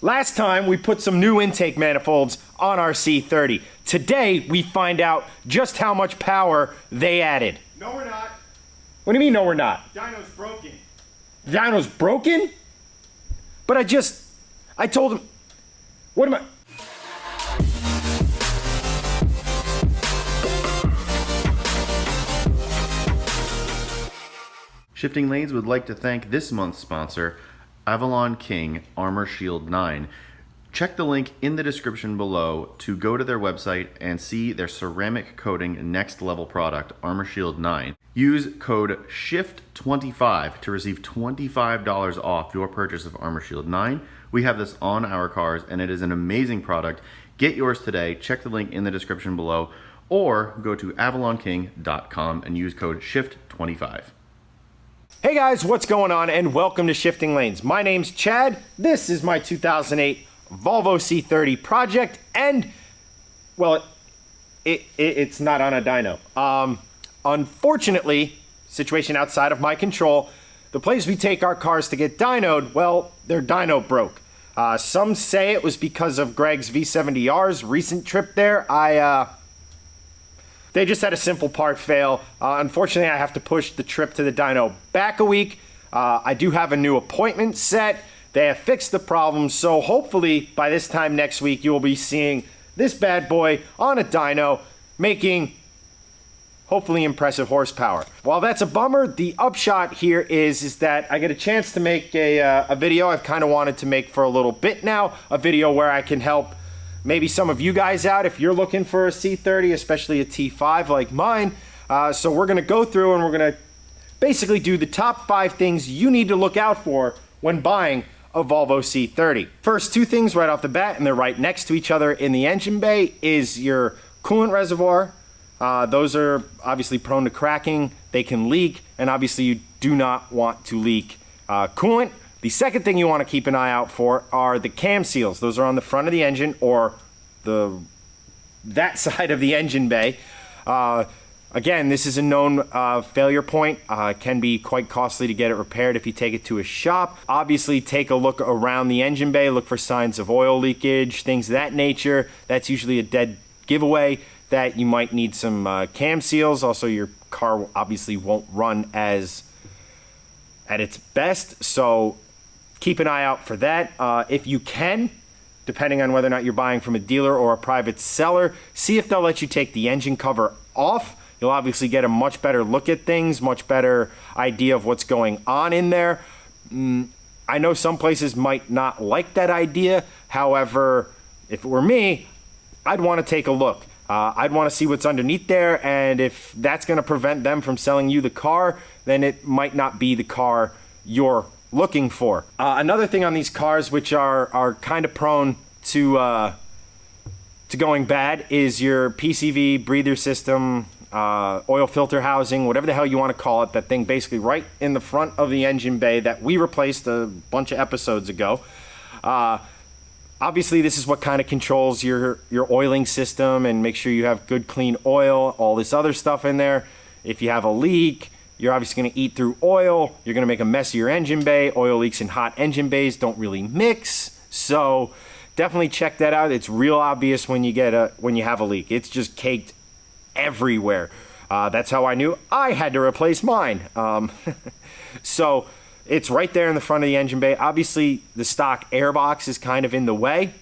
Last time we put some new intake manifolds on our C30. Today we find out just how much power they added. No, we're not. What do you mean, no we're not? Dyno's broken. The dyno's broken? But I told him, what am I? Shifting Lanes would like to thank this month's sponsor, Avalon King Armor Shield 9. Check the link in the description below to go to their website and see their ceramic coating next level product, Armor Shield 9. Use code SHIFT25 to receive $25 off your purchase of Armor Shield 9. We have this on our cars and it is an amazing product. Get yours today. Check the link in the description below or go to avalonking.com and use code SHIFT25. Hey guys, what's going on and welcome to Shifting Lanes. My name's Chad. This is my 2008 Volvo C30 project and, well, it's not on a dyno. Unfortunately, situation outside of my control, the place we take our cars to get dynoed, well, their dyno broke. Some say it was because of Greg's V70R's recent trip there. They just had a simple part fail. Unfortunately, I have to push the trip to the dyno back a week. I do have a new appointment set. They have fixed the problem, so hopefully by this time next week, you will be seeing this bad boy on a dyno making hopefully impressive horsepower. While that's a bummer, the upshot here is that I get a chance to make a video I've kind of wanted to make for a little bit now, a video where I can help maybe some of you guys out if you're looking for a C30, especially a T5 like mine. So we're gonna go through and we're gonna basically do the top 5 things you need to look out for when buying a Volvo C30. First 2 things right off the bat, and they're right next to each other in the engine bay, is your coolant reservoir. Those are obviously prone to cracking, they can leak, and obviously you do not want to leak coolant. The second thing you want to keep an eye out for are the cam seals. Those are on the front of the engine or that side of the engine bay. Again, this is a known failure point. It can be quite costly to get it repaired if you take it to a shop. Obviously, take a look around the engine bay, look for signs of oil leakage, things of that nature. That's usually a dead giveaway that you might need some cam seals. Also, your car obviously won't run at its best, so keep an eye out for that. If you can, depending on whether or not you're buying from a dealer or a private seller, see if they'll let you take the engine cover off. You'll obviously get a much better look at things, much better idea of what's going on in there. I know some places might not like that idea. However, if it were me, I'd want to take a look. I'd want to see what's underneath there, and if that's going to prevent them from selling you the car, then it might not be the car you're looking for. Another thing on these cars, which are kind of prone to going bad, is your PCV breather system, oil filter housing, whatever the hell you want to call it. That thing basically right in the front of the engine bay that we replaced a bunch of episodes ago. Obviously, this is what kind of controls your oiling system and make sure you have good clean oil, all this other stuff in there. If you have a leak, you're obviously going to eat through oil. You're going to make a mess of your engine bay. Oil leaks in hot engine bays don't really mix. So definitely check that out. It's real obvious when you have a leak. It's just caked everywhere. That's how I knew I had to replace mine. So it's right there in the front of the engine bay. Obviously, the stock air box is kind of in the way.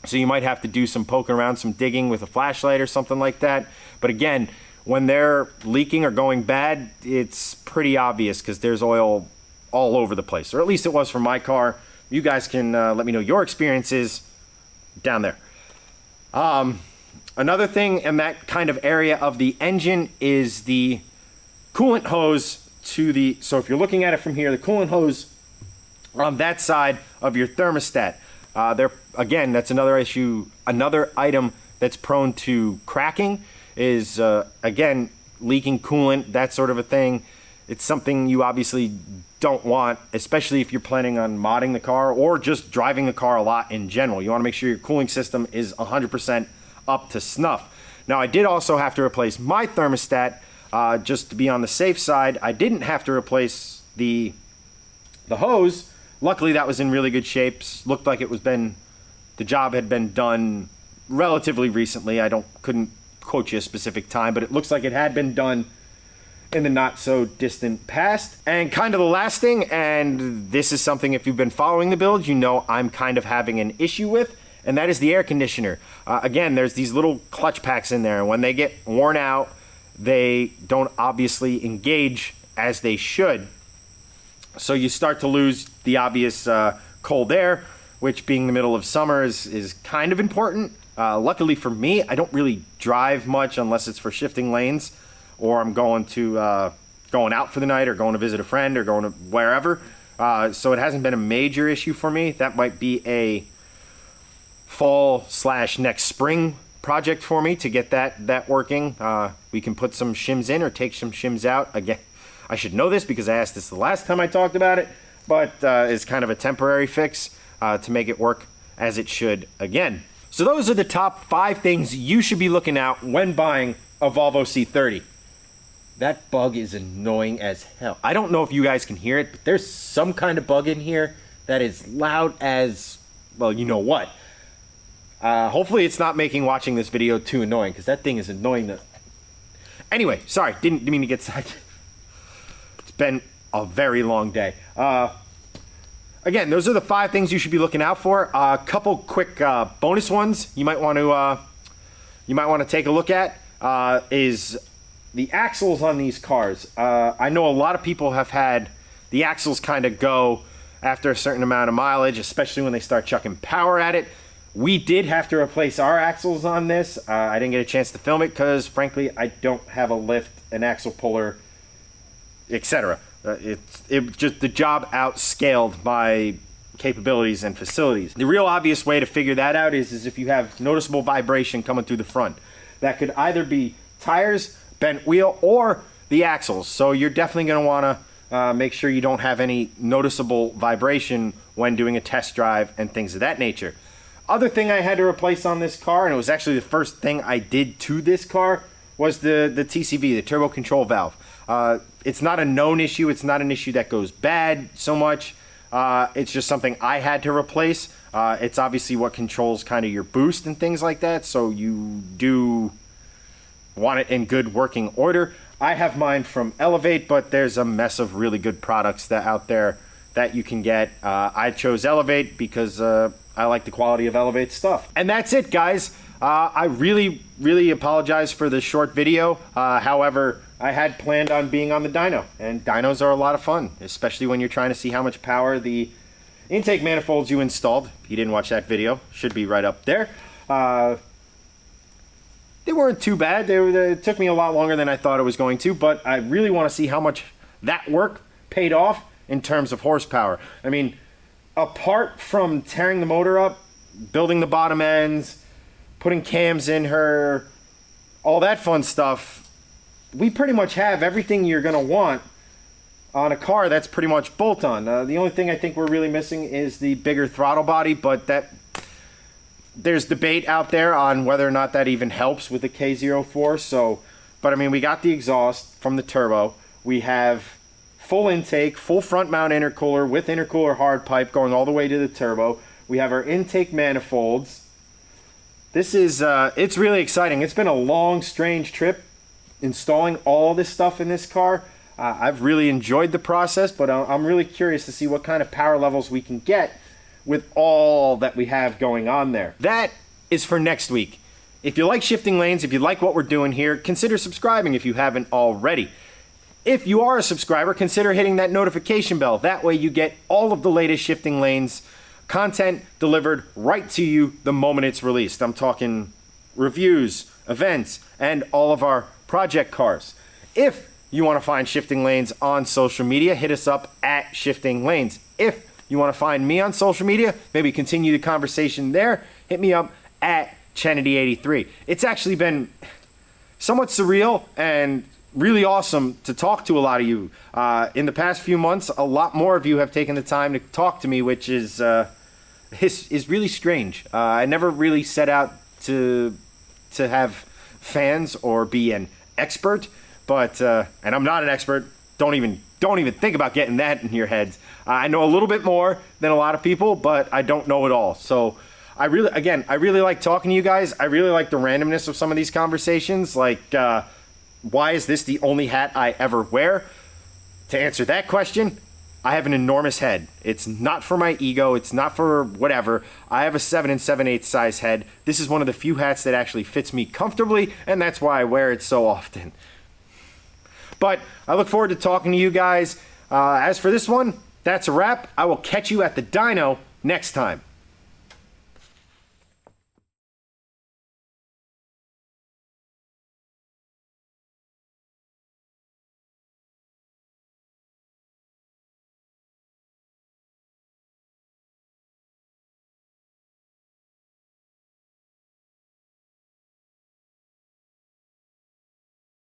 So you might have to do some poking around, some digging with a flashlight or something like that. But again, when they're leaking or going bad, it's pretty obvious because there's oil all over the place. Or at least it was for my car. You guys can let me know your experiences down there. Another thing in that kind of area of the engine is the coolant hose so if you're looking at it from here, the coolant hose on that side of your thermostat. Again, that's another issue, another item that's prone to cracking is, again, leaking coolant, that sort of a thing. It's something you obviously don't want, especially if you're planning on modding the car or just driving the car a lot in general. You want to make sure your cooling system is 100% up to snuff. Now, I did also have to replace my thermostat just to be on the safe side. I didn't have to replace the hose, Luckily, that was in really good shape. Looked like the job had been done relatively recently. Couldn't quote you a specific time, but it looks like it had been done in the not so distant past. And kind of the last thing, and this is something if you've been following the build, you know I'm kind of having an issue with, and that is the air conditioner. Again, there's these little clutch packs in there, and when they get worn out, they don't obviously engage as they should. So you start to lose the obvious cold air, which being the middle of summer is kind of important. Luckily for me, I don't really drive much unless it's for shifting lanes, or I'm going out for the night, or going to visit a friend, or going to wherever. So it hasn't been a major issue for me. That might be a fall/next spring project for me to get that working. We can put some shims in or take some shims out. Again, I should know this because I asked this the last time I talked about it, but it's kind of a temporary fix to make it work as it should again. So those are the top 5 things you should be looking out when buying a Volvo C30. That bug is annoying as hell. I don't know if you guys can hear it, but there's some kind of bug in here that is loud as, well, you know what. Hopefully it's not making watching this video too annoying, because that thing is annoying. Anyway, sorry, didn't mean to get sidetracked. It's been a very long day. Again, those are the 5 things you should be looking out for. A couple quick bonus ones you might want to take a look at is the axles on these cars. I know a lot of people have had the axles kind of go after a certain amount of mileage, especially when they start chucking power at it. We did have to replace our axles on this. I didn't get a chance to film it because, frankly, I don't have a lift, an axle puller, etc. It just, the job outscaled my capabilities and facilities. The real obvious way to figure that out is if you have noticeable vibration coming through the front. That could either be tires, bent wheel, or the axles. So you're definitely going to want to make sure you don't have any noticeable vibration when doing a test drive and things of that nature. Other thing I had to replace on this car, and it was actually the first thing I did to this car, was the TCV, the turbo control valve. It's not a known issue. It's not an issue that goes bad so much. It's just something I had to replace. It's obviously what controls kind of your boost and things like that, so you do want it in good working order. I have mine from Elevate, but there's a mess of really good products that out there that you can get. I chose Elevate because I like the quality of Elevate stuff. And that's it, guys. I really apologize for the short video. However, I had planned on being on the dyno, and dynos are a lot of fun, especially when you're trying to see how much power the intake manifolds you installed. If you didn't watch that video, should be right up there. They weren't too bad. It took me a lot longer than I thought it was going to, but I really want to see how much that work paid off in terms of horsepower. I mean, apart from tearing the motor up, building the bottom ends, putting cams in her, all that fun stuff, we pretty much have everything you're going to want on a car that's pretty much bolt-on. The only thing I think we're really missing is the bigger throttle body, but there's debate out there on whether or not that even helps with the K04. So, but I mean, we got the exhaust from the turbo. We have full intake, full front mount intercooler with intercooler hard pipe going all the way to the turbo. We have our intake manifolds. This is, it's really exciting. It's been a long, strange trip installing all this stuff in this car. I've really enjoyed the process, but I'm really curious to see what kind of power levels we can get with all that we have going on there. That is for next week. If you like shifting lanes, if you like what we're doing here, consider subscribing if you haven't already. If you are a subscriber, consider hitting that notification bell. That way you get all of the latest shifting lanes content delivered right to you the moment it's released. I'm talking reviews, events, and all of our project cars. If you want to find Shifting Lanes on social media, hit us up at Shifting Lanes. If you want to find me on social media, maybe continue the conversation there, hit me up at Chenedy83. It's actually been somewhat surreal and really awesome to talk to a lot of you. In the past few months, a lot more of you have taken the time to talk to me, which is really strange. I never really set out to have fans or be an expert, but and I'm not an expert. Don't even don't even think about getting that in your heads. I know a little bit more than a lot of people, but I don't know it all. So I really like talking to you guys. I really like the randomness of some of these conversations. Like, why is this the only hat I ever wear? To answer that question, I have an enormous head. It's not for my ego. It's not for whatever. I have a 7 7/8 size head. This is one of the few hats that actually fits me comfortably, and that's why I wear it so often. But I look forward to talking to you guys. As for this one, that's a wrap. I will catch you at the dyno next time.